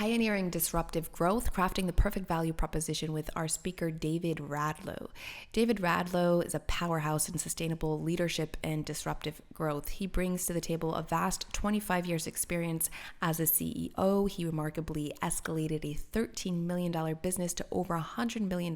pioneering disruptive growth, crafting the perfect value proposition with our speaker, David Radlo. David Radlo is a powerhouse in sustainable leadership and disruptive growth. He brings to the table a vast 25 years experience as a CEO. He remarkably escalated a $13 million business to over $100 million,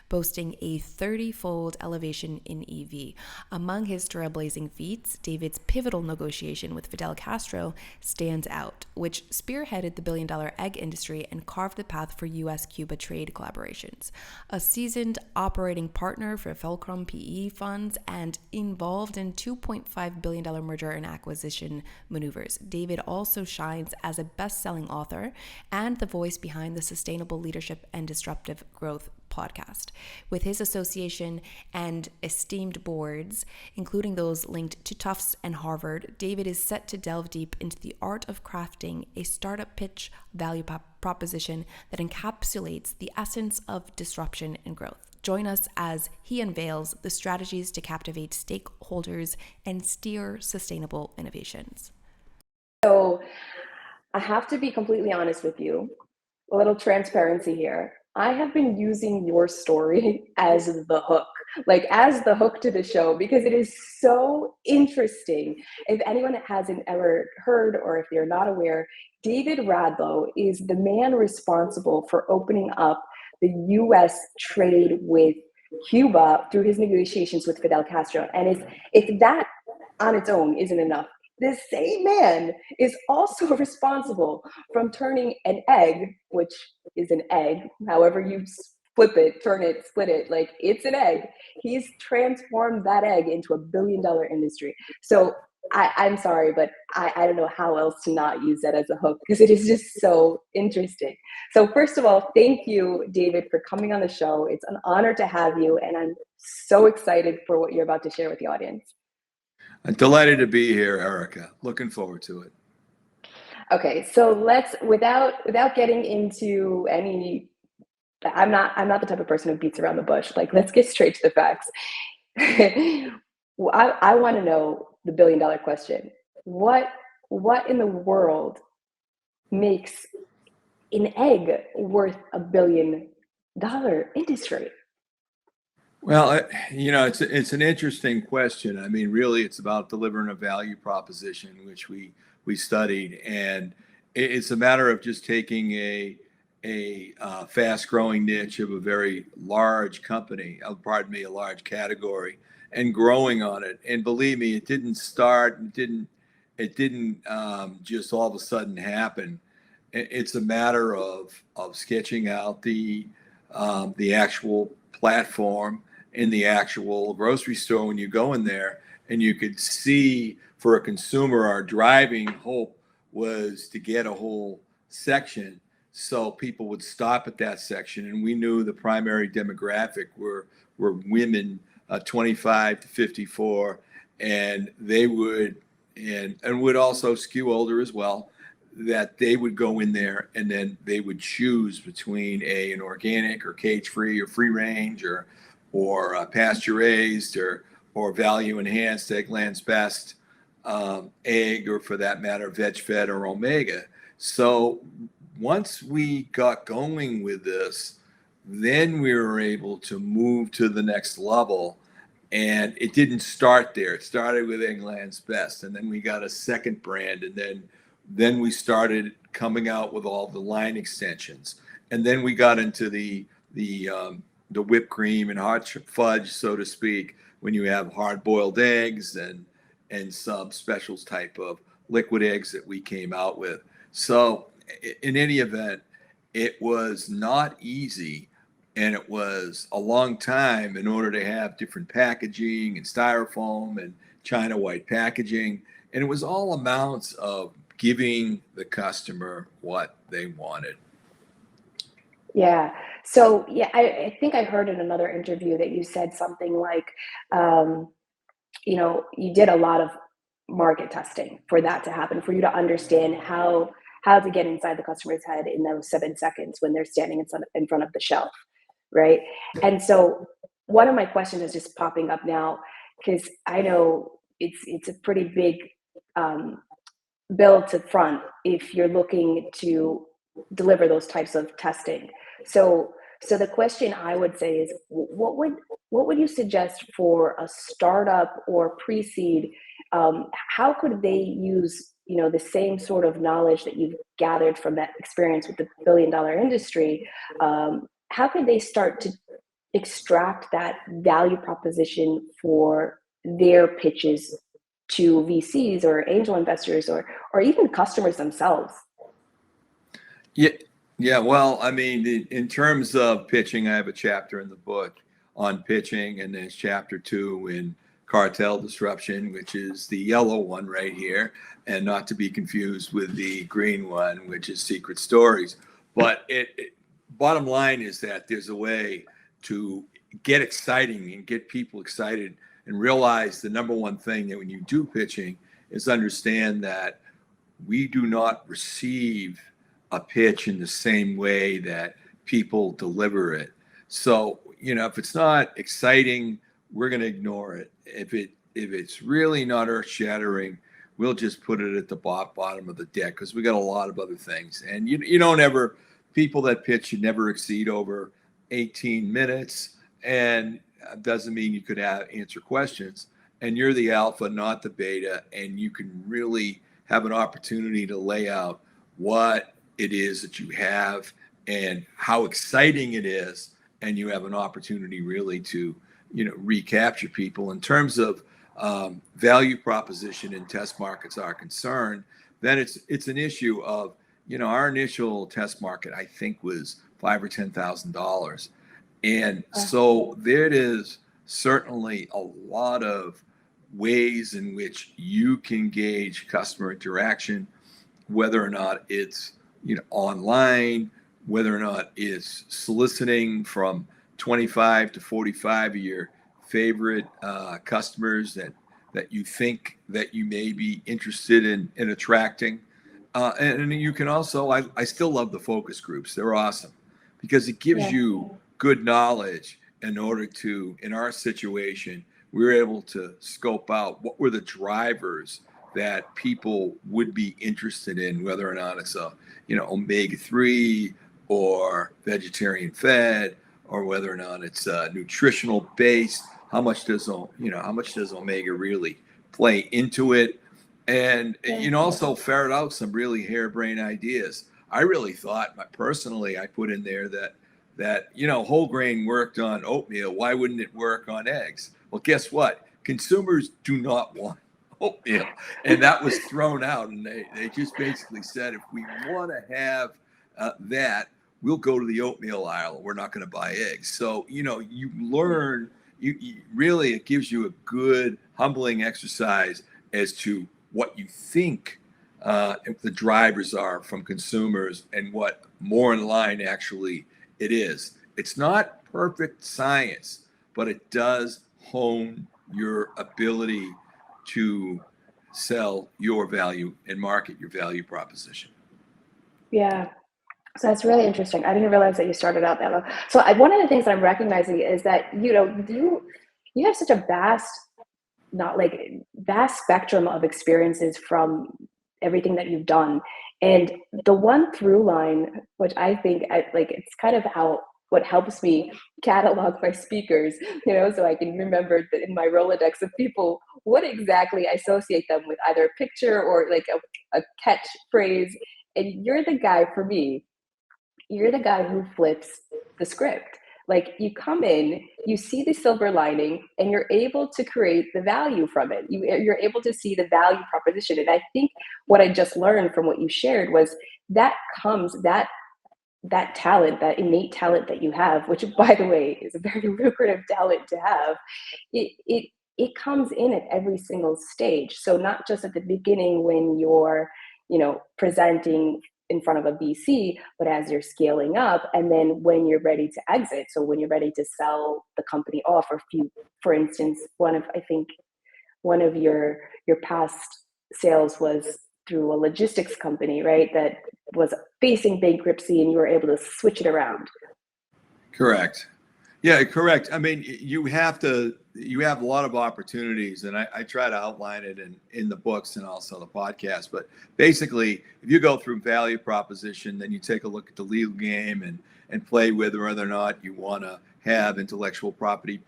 boasting a 30-fold elevation in EV. Among his trailblazing feats, David's pivotal negotiation with Fidel Castro stands out, which spearheaded the billion-dollar egg industry and carved the path for U.S. Cuba trade collaborations. A seasoned operating partner for Fvlcrum PE funds and involved in $2.5 billion merger and acquisition maneuvers, David also shines as a best-selling author and the voice behind the Sustainable Leadership and Disruptive Growth podcast. With his association and esteemed boards, including those linked to Tufts and Harvard, David is set to delve deep into the art of crafting a startup pitch value proposition that encapsulates the essence of disruption and growth. Join us as he unveils the strategies to captivate stakeholders and steer sustainable innovations. So I have to be completely honest with you, a little transparency here. I have been using your story as the hook, as the hook to the show, because it is so interesting. If anyone hasn't ever heard, or if they're not aware, David Radlo is the man responsible for opening up the U.S. trade with Cuba through his negotiations with Fidel Castro. And if that on its own isn't enough, this same man is also responsible from turning an egg, which is an egg, however you flip it, turn it, split it, it's an egg. He's transformed that egg into a billion-dollar industry. So I'm sorry, but I don't know how else to not use that as a hook, because it is just so interesting. So first of all, thank you, David, for coming on the show. It's an honor to have you, and I'm so excited for what you're about to share with the audience. I'm delighted to be here, Erica. Looking forward to it. Okay, so let's, without getting into any, I'm not the type of person who beats around the bush. Let's get straight to the facts. I want to know the billion-dollar question. What in the world makes an egg worth $1 billion industry? Well, it's an interesting question. I mean, really, it's about delivering a value proposition, which we studied, and it's a matter of just taking a fast-growing niche of a very large company, a large category, and growing on it. And believe me, it didn't just all of a sudden happen. It's a matter of sketching out the actual platform in the actual grocery store when you go in there, and you could see, for a consumer, our driving hope was to get a whole section so people would stop at that section. And we knew the primary demographic were women 25 to 54, and they would would also skew older as well, that they would go in there and then they would choose between an organic or cage-free or free-range or pasture raised or value enhanced Eggland's Best egg, or for that matter veg fed or omega. So once we got going with this, then we were able to move to the next level. And it didn't start there. It started with Eggland's Best, and then we got a second brand, and then we started coming out with all the line extensions, and then we got into the whipped cream and hot fudge, so to speak, when you have hard-boiled eggs and some specials type of liquid eggs that we came out with. So in any event, it was not easy, and it was a long time in order to have different packaging and styrofoam and China white packaging, and it was all amounts of giving the customer what they wanted. Yeah. So I think I heard in another interview that you said something like, you did a lot of market testing for that to happen, for you to understand how to get inside the customer's head in those 7 seconds when they're standing in front of the shelf, right? And so one of my questions is just popping up now, because I know it's a pretty big bill to front if you're looking to deliver those types of testing. So the question I would say is, what would you suggest for a startup or pre-seed? How could they use, the same sort of knowledge that you've gathered from that experience with the billion-dollar industry? How could they start to extract that value proposition for their pitches to VCs or angel investors or even customers themselves? Yeah, yeah. Well, I mean, in terms of pitching, I have a chapter in the book on pitching, and there's chapter 2 in cartel disruption, which is the yellow one right here, and not to be confused with the green one, which is secret stories. But bottom line is that there's a way to get exciting and get people excited and realize the number one thing that when you do pitching is understand that we do not receive a pitch in the same way that people deliver it. So, if it's not exciting, we're going to ignore it. If it's really not earth shattering, we'll just put it at the bottom of the deck because we got a lot of other things. And you don't ever, people that pitch should never exceed over 18 minutes. And doesn't mean you could answer questions. And you're the alpha, not the beta. And you can really have an opportunity to lay out what it is that you have and how exciting it is. And you have an opportunity really to, recapture people. In terms of value proposition and test markets are concerned, then it's an issue of, our initial test market, I think, was $5,000 or $10,000. And so there is certainly a lot of ways in which you can gauge customer interaction, whether or not it's online, whether or not it's soliciting from 25 to 45 of your favorite customers that you think that you may be interested in attracting. And you can also, I still love the focus groups. They're awesome because it gives you good knowledge in order to, in our situation, we were able to scope out what were the drivers that people would be interested in, whether or not it's omega-3 or vegetarian fed, or whether or not it's nutritional based. How much does omega really play into it? And also ferret out some really harebrained ideas. I really thought, personally, I put in there that whole grain worked on oatmeal. Why wouldn't it work on eggs? Well, guess what? Consumers do not want oatmeal, and that was thrown out. And they just basically said, if we want to have that, we'll go to the oatmeal aisle. We're not going to buy eggs. So you learn. You really, it gives you a good humbling exercise as to what you think the drivers are from consumers and what more in line actually it is. It's not perfect science, but it does hone your ability to sell your value and market your value proposition. Yeah. So that's really interesting. I didn't realize that you started out that low. So one of the things that I'm recognizing is that, you have such a vast spectrum of experiences from everything that you've done. And the one through line, which I think it's kind of what helps me catalog my speakers, so I can remember that in my Rolodex of people, what exactly I associate them with, either a picture or like a catchphrase. And you're the guy, for me, you're the guy who flips the script. Like, you come in, you see the silver lining, and you're able to create the value from it. You're able to see the value proposition. And I think what I just learned from what you shared was that talent, that innate talent that you have, which, by the way, is a very lucrative talent to have. It comes in at every single stage. So not just at the beginning when you're, presenting in front of a VC, but as you're scaling up, and then when you're ready to exit. So when you're ready to sell the company off, for instance, one of your past sales was through a logistics company, right? That was facing bankruptcy, and you were able to switch it around. Correct. Yeah, correct. I mean, you have a lot of opportunities, and I try to outline it in the books and also the podcast. But basically, if you go through value proposition, then you take a look at the legal game and play with whether or not you want to have intellectual property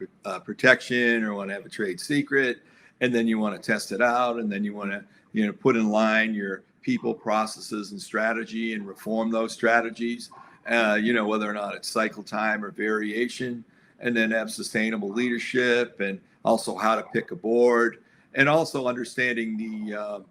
protection or want to have a trade secret, and then you want to test it out, and then you want to put in line your people, processes, and strategy, and reform those strategies. Whether or not it's cycle time or variation, and then have sustainable leadership, and also how to pick a board, and also understanding the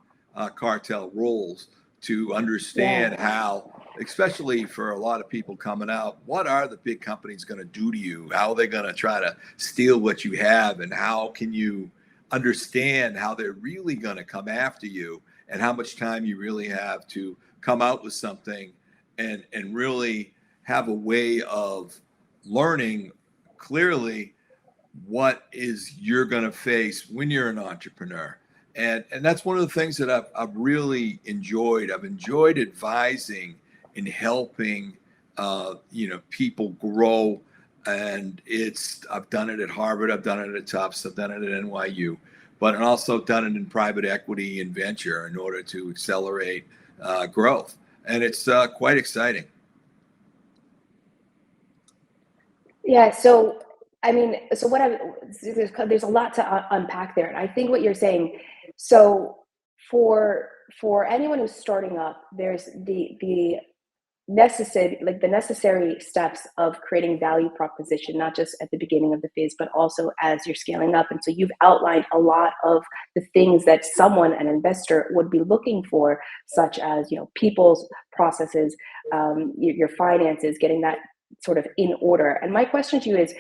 cartel rules to understand how, especially for a lot of people coming out, what are the big companies going to do to you? How are they going to try to steal what you have? And how can you understand how they're really going to come after you, and how much time you really have to come out with something and really have a way of learning clearly what is you're going to face when you're an entrepreneur. And that's one of the things that I've really enjoyed. I've enjoyed advising and helping people grow. And I've done it at Harvard, I've done it at Tufts, I've done it at NYU, but I've also done it in private equity and venture in order to accelerate growth. And it's quite exciting. Yeah. So, I mean, so there's a lot to unpack there. And I think what you're saying, so for anyone who's starting up, there's the necessary steps of creating value proposition, not just at the beginning of the phase, but also as you're scaling up. And so you've outlined a lot of the things that an investor would be looking for, such as, people's processes, your finances, getting that sort of in order. And my question to you is,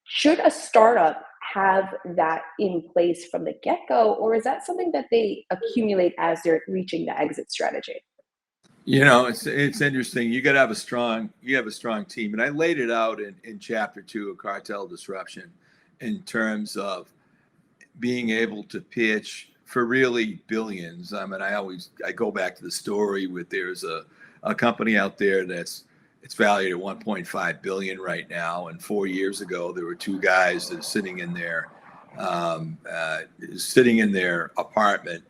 should a startup have that in place from the get-go, or is that something that they accumulate as they're reaching the exit strategy? It's interesting. You have a strong team. And I laid it out in chapter 2 of Cartel Disruption in terms of being able to pitch for really billions. I mean, I go back to the story with there's a company out there it's valued at 1.5 billion right now. And 4 years ago, there were two guys that are sitting in their apartment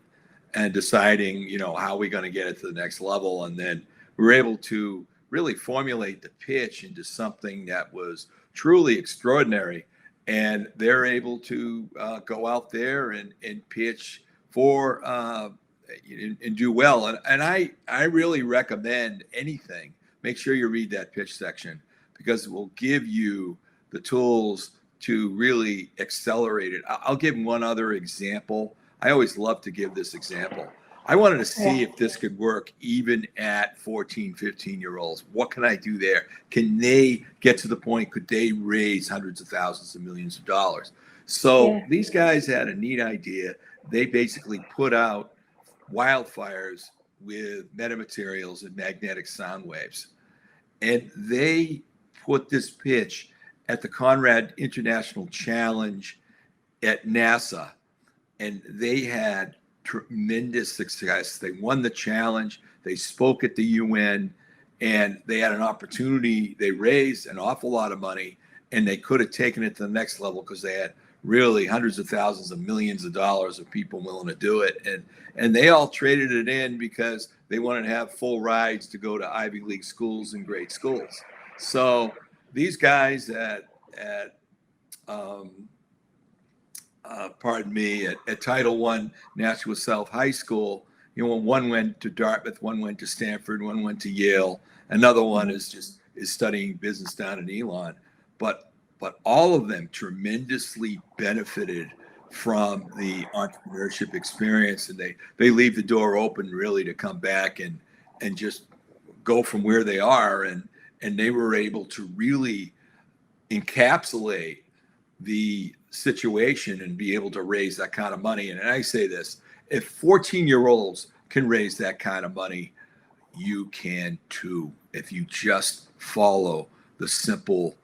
and deciding, how are we going to get it to the next level? And then we were able to really formulate the pitch into something that was truly extraordinary. And they're able to go out there and pitch for and do well. And I really recommend anything. Make sure you read that pitch section, because it will give you the tools to really accelerate it. I'll give one other example. I always love to give this example. I wanted to see if this could work even at 14, 15-year-olds. What can I do there? Can they get to the point? Could they raise hundreds of thousands of millions of dollars? So these guys had a neat idea. They basically put out wildfires with metamaterials and magnetic sound waves. And they put this pitch at the Conrad International Challenge at NASA. And they had tremendous success. They won the challenge. They spoke at the UN, and they had an opportunity. They raised an awful lot of money, and they could have taken it to the next level because they had really hundreds of thousands of millions of dollars of people willing to do it. And they all traded it in because they wanted to have full rides to go to Ivy League schools and great schools. So these guys at Title I Nashua South High School, one went to Dartmouth, one went to Stanford, one went to Yale, another one is studying business down in Elon. But all of them tremendously benefited from the entrepreneurship experience, and they leave the door open really to come back and just go from where they are, and they were able to really encapsulate the situation and be able to raise that kind of money. And I say this, if 14-year-olds can raise that kind of money, you can too, if you just follow the simple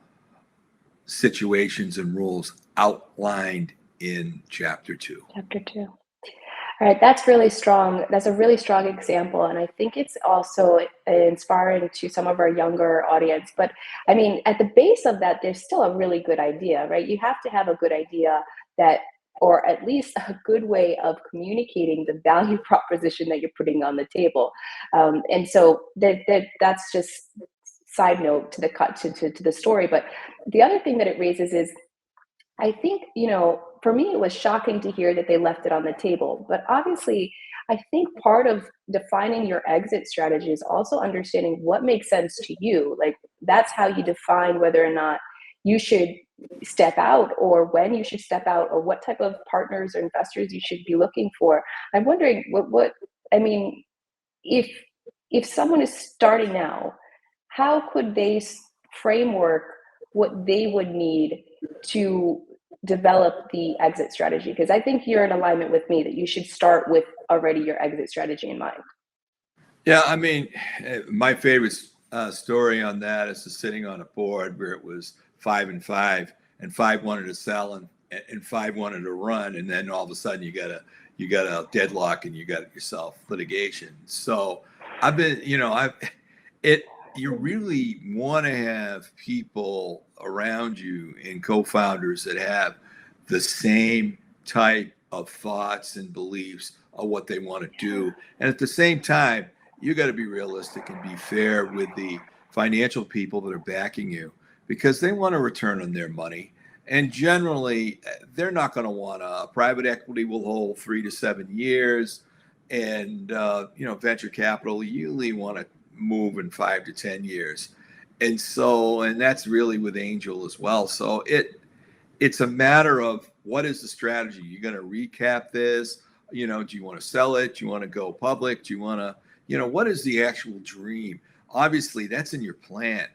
situations and rules outlined in chapter 2. All right, that's really strong. That's a really strong example. And I think it's also inspiring to some of our younger audience. But I mean, at the base of that, there's still a really good idea, right? You have to have a good idea that, or at least a good way of communicating the value proposition that you're putting on the table. And so that's just side note to the cut to the story. But the other thing that it raises is, I think, for me, it was shocking to hear that they left it on the table. But obviously, I think part of defining your exit strategy is also understanding what makes sense to you. Like, that's how you define whether or not you should step out, or when you should step out, or what type of partners or investors you should be looking for. I'm wondering I mean, if someone is starting now, how could they framework what they would need to develop the exit strategy? Because I think you're in alignment with me that you should start with already your exit strategy in mind. Yeah, I mean, my favorite story on that is sitting on a board where it was 5-5, and 5 wanted to sell, and 5 wanted to run, and then all of a sudden you got a deadlock, and you got yourself litigation. So I've been, you really want to have people around you and co-founders that have the same type of thoughts and beliefs of what they want to do. And at the same time, you got to be realistic and be fair with the financial people that are backing you, because they want a return on their money. And generally, they're not going to want private equity will hold 3 to 7 years. And, venture capital, you usually want to move in 5 to 10 years. And that's really with angel as well. So it's a matter of, what is the strategy? You're going to recap this, do you want to sell it? Do you want to go public? Do you want to, what is the actual dream? Obviously that's in your plan.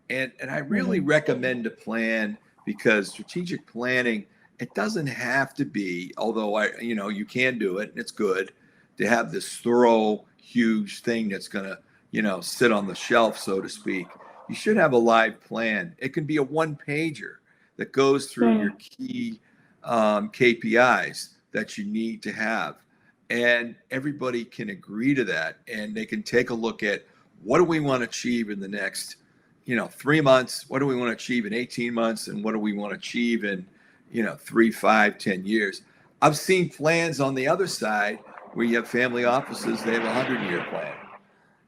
And I really recommend a plan, because strategic planning, it doesn't have to be, although you can do it and it's good to have this thorough, huge thing that's going to, sit on the shelf, so to speak. You should have a live plan. It can be a one-pager that goes through your key KPIs that you need to have. And everybody can agree to that. And they can take a look at, what do we want to achieve in the next, 3 months? What do we want to achieve in 18 months? And what do we want to achieve in, 3, 5, 10 years? I've seen plans on the other side where you have family offices, they have a 100-year plan.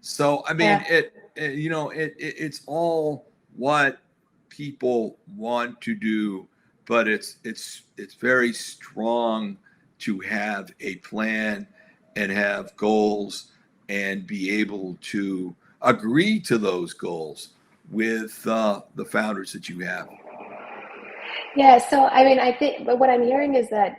So, I mean, it's all what people want to do, but it's very strong to have a plan and have goals and be able to agree to those goals with the founders that you have. Yeah, so I mean, I think, but what I'm hearing is that,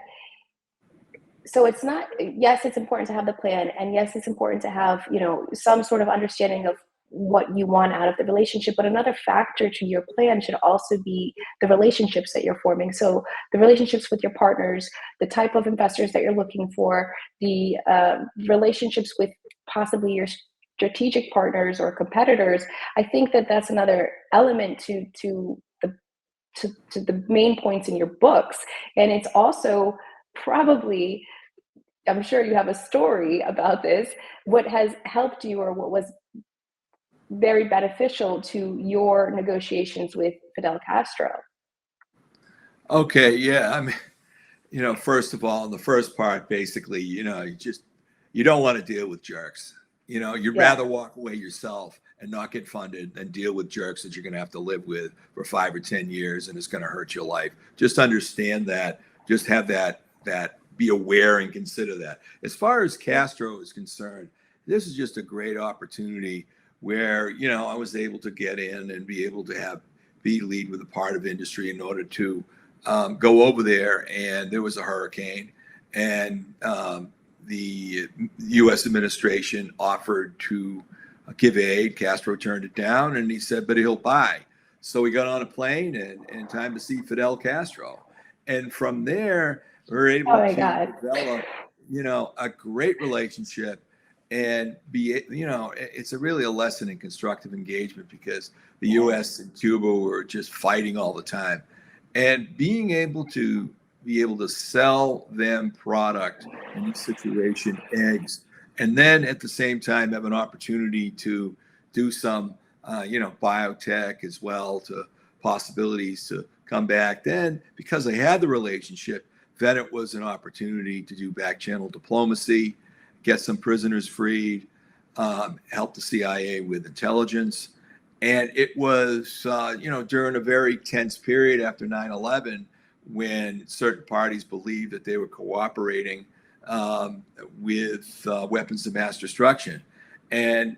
so it's not, yes, it's important to have the plan, and yes, it's important to have, some sort of understanding of what you want out of the relationship, but another factor to your plan should also be the relationships that you're forming. So the relationships with your partners, the type of investors that you're looking for, the relationships with possibly your strategic partners or competitors. I think that that's another element to the main points in your books. And it's also probably, I'm sure you have a story about this, what has helped you, or what was very beneficial to your negotiations with Fidel Castro. Okay, yeah. I mean, first of all, the first part, basically, you don't want to deal with jerks. You'd rather walk away yourself and not get funded than deal with jerks that you're going to have to live with for 5 or 10 years, and it's going to hurt your life. Just understand that. Just have that be aware and consider that. As far as Castro is concerned, this is just a great opportunity where, I was able to get in and be able to be lead with a part of industry in order to go over there. And there was a hurricane, and the U.S. administration offered to give aid. Castro turned it down, and he said, but he'll buy. So we got on a plane and time to see Fidel Castro. And from there, we were able to develop, a great relationship, and it's really a lesson in constructive engagement, because the U.S. and Cuba were just fighting all the time. And being able to be able to sell them product, in this situation, eggs, and then at the same time have an opportunity to do some, biotech as well, to possibilities to come back. Then, because I had the relationship, then it was an opportunity to do back channel diplomacy, get some prisoners freed, help the CIA with intelligence. And it was, during a very tense period after 9/11, when certain parties believed that they were cooperating with weapons of mass destruction. And,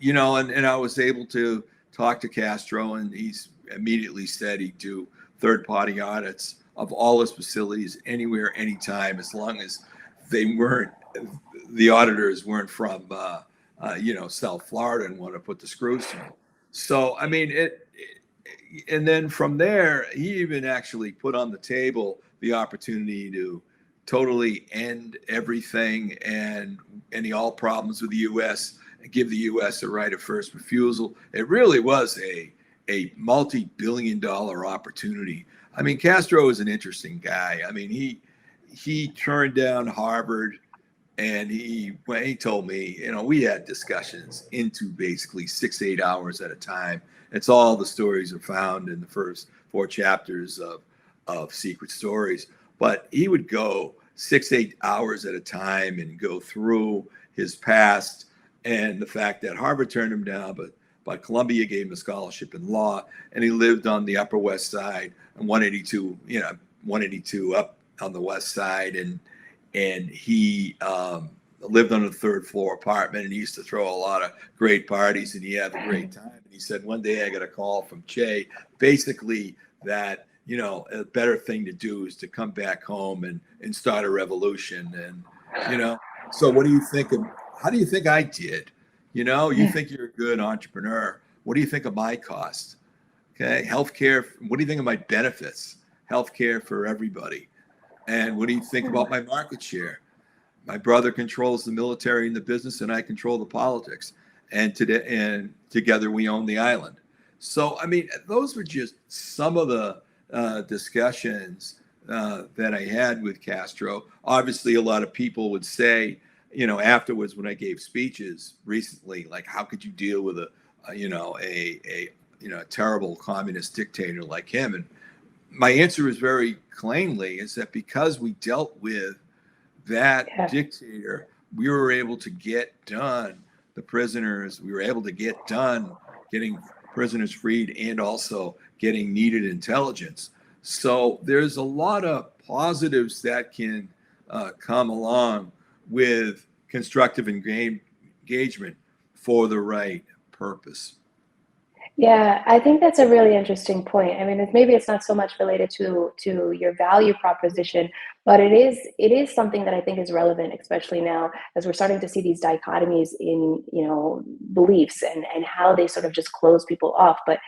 and I was able to talk to Castro, and he's immediately said he'd do third-party audits of all his facilities anywhere, anytime, as long as the auditors weren't from, South Florida and want to put the screws to them. So, I mean, and then from there, he even actually put on the table the opportunity to totally end everything and all problems with the U.S. and give the U.S. a right of first refusal. It really was a multi-billion-dollar opportunity. I mean, Castro is an interesting guy. I mean, he turned down Harvard. And when he told me, we had discussions into basically 6-8 hours at a time. It's all the stories are found in the first 4 chapters of Secret Stories. But he would go 6-8 hours at a time and go through his past and the fact that Harvard turned him down, but Columbia gave him a scholarship in law, and he lived on the Upper West Side and 182 up on the West Side, and he lived on a 3rd floor apartment, and he used to throw a lot of great parties, and he had a great time. And he said, one day I got a call from Che, basically that, a better thing to do is to come back home and start a revolution. And, so what do you think how do you think I did? You think you're a good entrepreneur. What do you think of my costs? Okay. Healthcare. What do you think of my benefits? Healthcare for everybody. And what do you think about my market share? My brother controls the military and the business, and I control the politics. And together we own the island. So, I mean, those were just some of the discussions that I had with Castro. Obviously, a lot of people would say, afterwards when I gave speeches recently, like, how could you deal with a terrible communist dictator like him? And my answer is very plainly is that because we dealt with that dictator, we were able to get done the prisoners. We were able to get done getting prisoners freed and also getting needed intelligence. So there's a lot of positives that can come along with constructive engagement for the right purpose. Yeah, I think that's a really interesting point. I mean, maybe it's not so much related to your value proposition, but it is something that I think is relevant, especially now as we're starting to see these dichotomies in, beliefs and how they sort of just close people off. But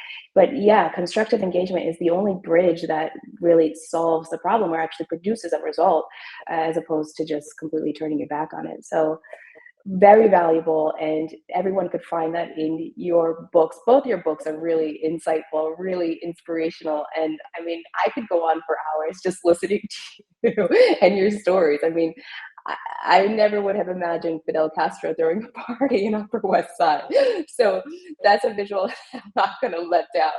yeah, constructive engagement is the only bridge that really solves the problem or actually produces a result, as opposed to just completely turning your back on it. So very valuable, and everyone could find that in your books. Both your books are really insightful, really inspirational, and I mean, I could go on for hours just listening to you and your stories. I mean, I never would have imagined Fidel Castro throwing a party in Upper West Side. So that's a visual I'm not going to let down.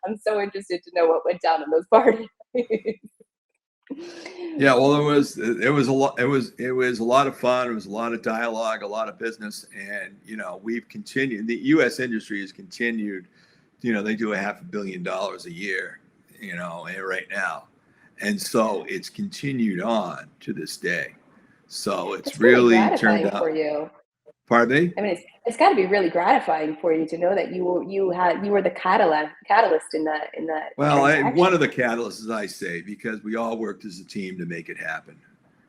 I'm so interested to know what went down in those parties. Yeah, well, it was a lot. It was a lot of fun. It was a lot of dialogue, a lot of business, and we've continued. The U.S. industry has continued. They do $500 million a year, right now, and so it's continued on to this day. So it's really turned out for you. Pardon me? I mean, it's got to be really gratifying for you to know that you were the catalyst in that. Well, one of the catalysts, as I say, because we all worked as a team to make it happen,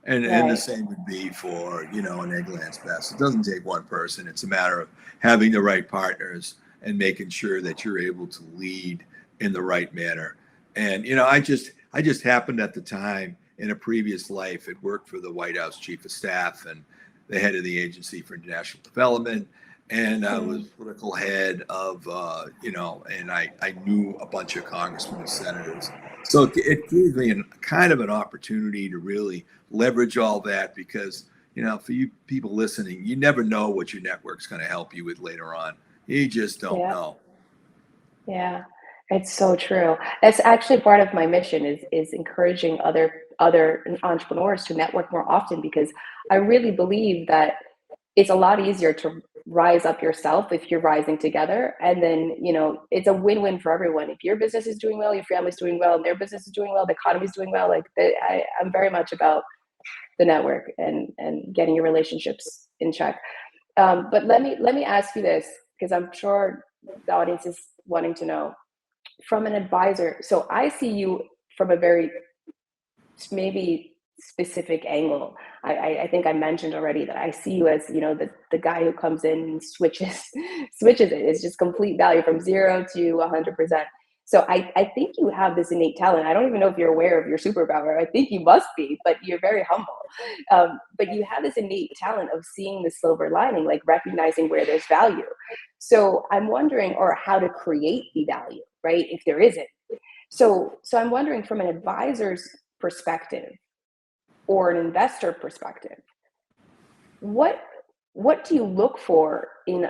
and the same would be for an Eggland's Best. It doesn't take one person. It's a matter of having the right partners and making sure that you're able to lead in the right manner. And I just happened at the time in a previous life had worked for the White House Chief of Staff and the head of the Agency for International Development, and I was political head of, and I knew a bunch of congressmen and senators. So it gave me kind of an opportunity to really leverage all that because, for you people listening, you never know what your network's going to help you with later on. You just don't know. Yeah, it's so true. That's actually part of my mission is encouraging other entrepreneurs to network more often because I really believe that it's a lot easier to rise up yourself if you're rising together. And then, it's a win-win for everyone. If your business is doing well, your family's doing well, and their business is doing well, the economy's doing well. I'm very much about the network and getting your relationships in check. But let me ask you this, because I'm sure the audience is wanting to know from an advisor. So I see you from a very maybe specific angle. I think I mentioned already that I see you as, the guy who comes in and switches it. It's just complete value from 0 to 100%. So I think you have this innate talent. I don't even know if you're aware of your superpower. I think you must be, but you're very humble. But you have this innate talent of seeing the silver lining, like recognizing where there's value. So I'm wondering, or how to create the value, right? If there isn't. So I'm wondering from an advisor's perspective or an investor perspective, what do you look for in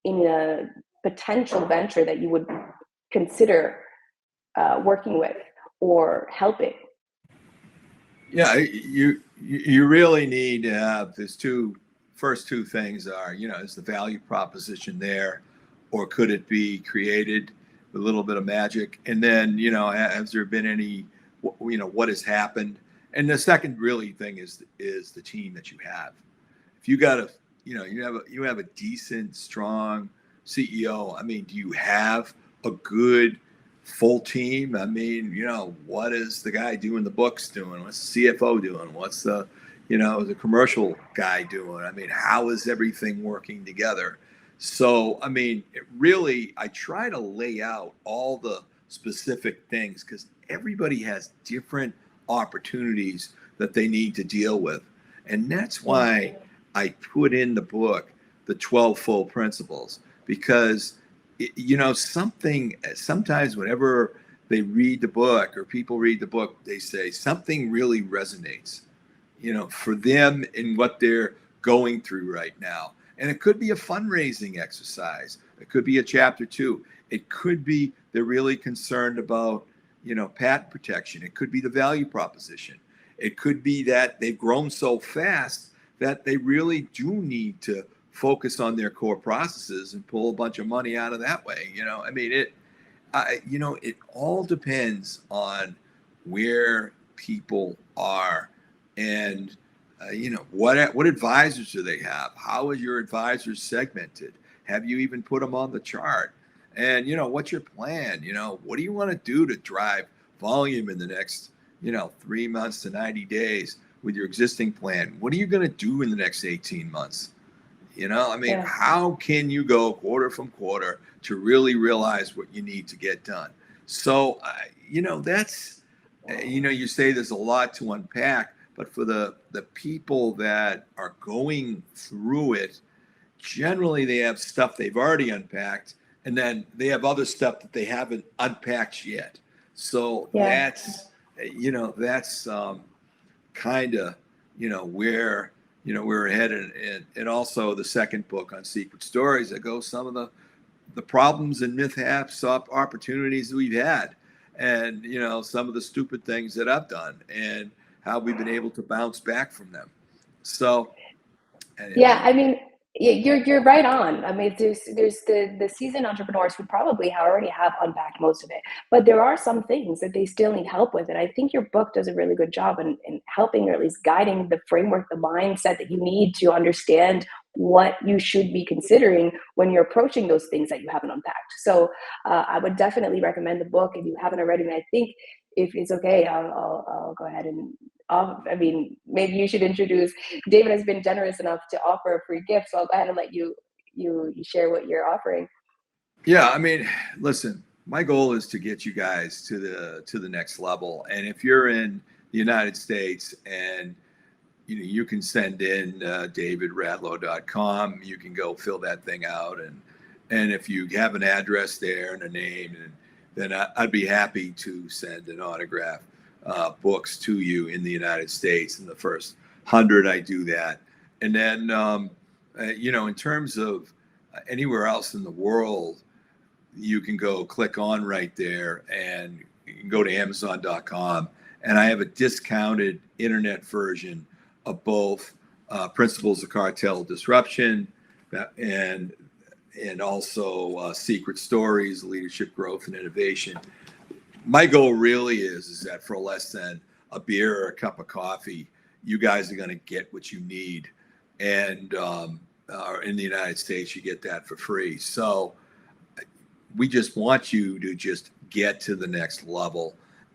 a potential venture that you would consider working with or helping? Yeah, you really need to have first two things are, is the value proposition there, or could it be created with a little bit of magic? And then, has there been any, what has happened? And the second really thing is the team that you have. If you got you have a decent, strong CEO. I mean, do you have a good full team? I mean, what is the guy doing the books doing? What's the CFO doing? What's the commercial guy doing? I mean, how is everything working together? So, I mean, I try to lay out all the specific things because everybody has different opportunities that they need to deal with. And that's why I put in the book, the 12 full principles, because sometimes whenever they read the book or people read the book, they say something really resonates, for them in what they're going through right now. And it could be a fundraising exercise. It could be a chapter 2. It could be they're really concerned about, patent protection. It could be the value proposition. It could be that they've grown so fast that they really do need to focus on their core processes and pull a bunch of money out of that way. I mean, it all depends on where people are and, what advisors do they have? How is your advisors segmented? Have you even put them on the chart? And, what's your plan? What do you want to do to drive volume in the next, 3 months to 90 days with your existing plan? What are you going to do in the next 18 months? How can you go quarter from quarter to really realize what you need to get done? So, that's, you say there's a lot to unpack, but for the people that are going through it, generally they have stuff they've already unpacked, and then they have other stuff that they haven't unpacked yet. So that's kind of, where, we're headed. And also the second book on secret stories that goes some of the problems and mishaps, opportunities we've had, and, some of the stupid things that I've done and how we've been able to bounce back from them. So, I mean, you're right on. I mean, there's the seasoned entrepreneurs who probably already have unpacked most of it, but there are some things that they still need help with. And I think your book does a really good job in helping, or at least guiding the framework, the mindset that you need to understand what you should be considering when you're approaching those things that you haven't unpacked. So I would definitely recommend the book if you haven't already. And I think if it's okay, I'll go ahead and I mean, maybe you should introduce. David has been generous enough to offer a free gift, so I'll go ahead and let you share what you're offering. Yeah, I mean, listen, my goal is to get you guys to the next level. And if you're in the United States and you can send in davidradlo.com. You can go fill that thing out, and if you have an address there and a name, then I'd be happy to send an autograph books to you in the United States. In the first 100, I do that, and then in terms of anywhere else in the world, you can go click on right there, and you can go to Amazon.com, and I have a discounted internet version of both Principles of Cartel Disruption and also Secret Stories, Leadership Growth and Innovation. My goal really is that for less than a beer or a cup of coffee, you guys are going to get what you need. And in the United States, you get that for free. So we just want you to just get to the next level.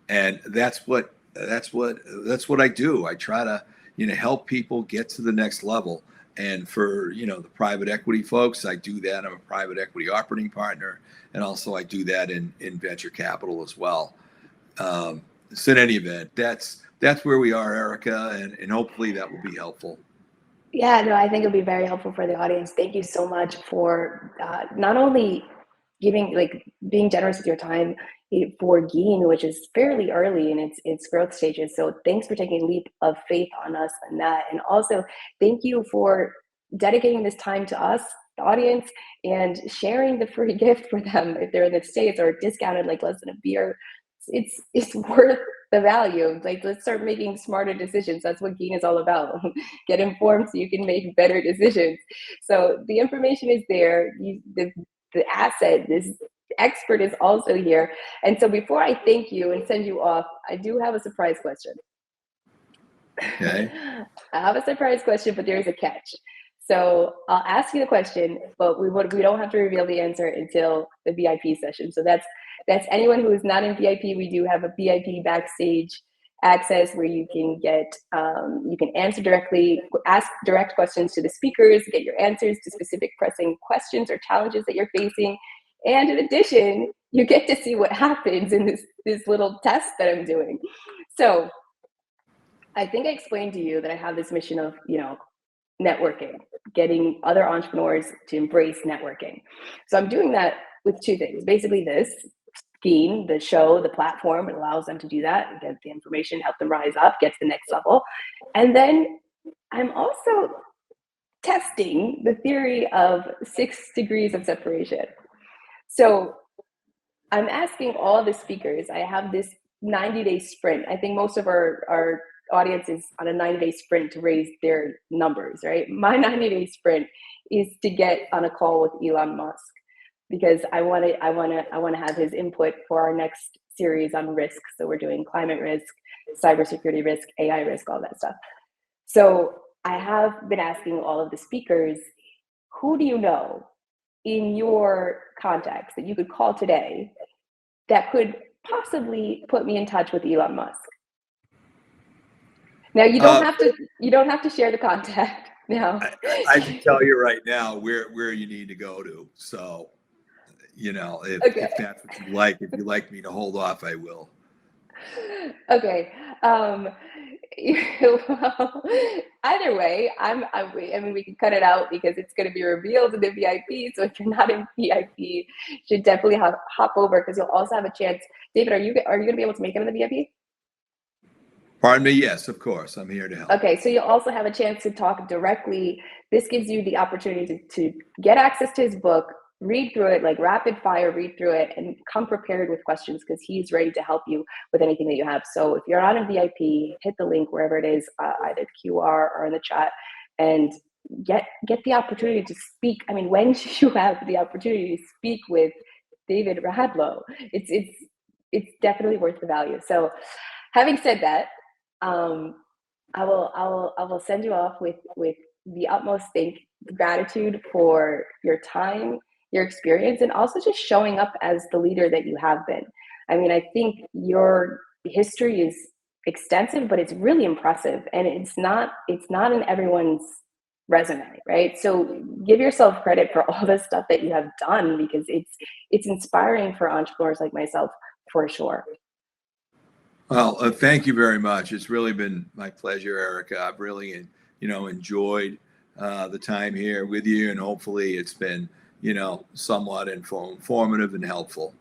And that's what I do. I try to help people get to the next level. And for the private equity folks, I do that. I'm a private equity operating partner, and also I do that in venture capital as well. So in any event, that's where we are, Erica, and hopefully that will be helpful. Yeah, no, I think it'll be very helpful for the audience. Thank you so much for not only being generous with your time for Geen, which is fairly early in its growth stages. So thanks for taking a leap of faith on us and that. And also thank you for dedicating this time to us, the audience, and sharing the free gift for them if they're in the States, or discounted like less than a beer. It's worth the value. Like, let's start making smarter decisions. That's what Geen is all about. Get informed so you can make better decisions. So the information is there. The asset, this expert is also here. And so before I thank you and send you off, I do have a surprise question. Okay. I have a surprise question, but there's a catch. So I'll ask you the question, but we don't have to reveal the answer until the VIP session. So that's anyone who is not in VIP. We do have a VIP backstage access where you can get you can answer directly, ask direct questions to the speakers, get your answers to specific pressing questions or challenges that you're facing. And in addition, you get to see what happens in this little test that I'm doing. So I think I explained to you that I have this mission of networking, getting other entrepreneurs to embrace networking. So I'm doing that with two things. Basically this Geen, the show, the platform, it allows them to do that, get the information, help them rise up, get to the next level. And then I'm also testing the theory of 6 degrees of separation. So I'm asking all the speakers, I have this 90-day sprint. I think most of our audience is on a 90-day sprint to raise their numbers, right? My 90-day sprint is to get on a call with Elon Musk, because I want to have his input for our next series on risk. So we're doing climate risk, cybersecurity risk, AI risk, all that stuff. So I have been asking all of the speakers, who do you know in your contacts that you could call today that could possibly put me in touch with Elon Musk? Now you don't have to share the contact now. I can tell you right now where you need to go to. So if that's what you like, if you like me to hold off, I will. Okay. Well, either way, I mean, we can cut it out because it's going to be revealed in the VIP. So if you're not in VIP, you should definitely hop over, because you'll also have a chance. David, are you going to be able to make it in the VIP? Pardon me? Yes, of course. I'm here to help. Okay, so you'll also have a chance to talk directly. This gives you the opportunity to get access to his book, read through it, like rapid fire, read through it, and come prepared with questions, because he's ready to help you with anything that you have. So if you're not in VIP, hit the link wherever it is, either the QR or in the chat, and get the opportunity to speak. I mean, when you have the opportunity to speak with David Radlo, it's definitely worth the value. So having said that, I will send you off with the utmost gratitude for your time, your experience, and also just showing up as the leader that you have been. I mean, I think your history is extensive, but it's really impressive, and it's not in everyone's resume, right? So give yourself credit for all the stuff that you have done, because it's inspiring for entrepreneurs like myself, for sure. Well, thank you very much. It's really been my pleasure, Erica. I've really, enjoyed the time here with you, and hopefully it's been, somewhat informative and helpful.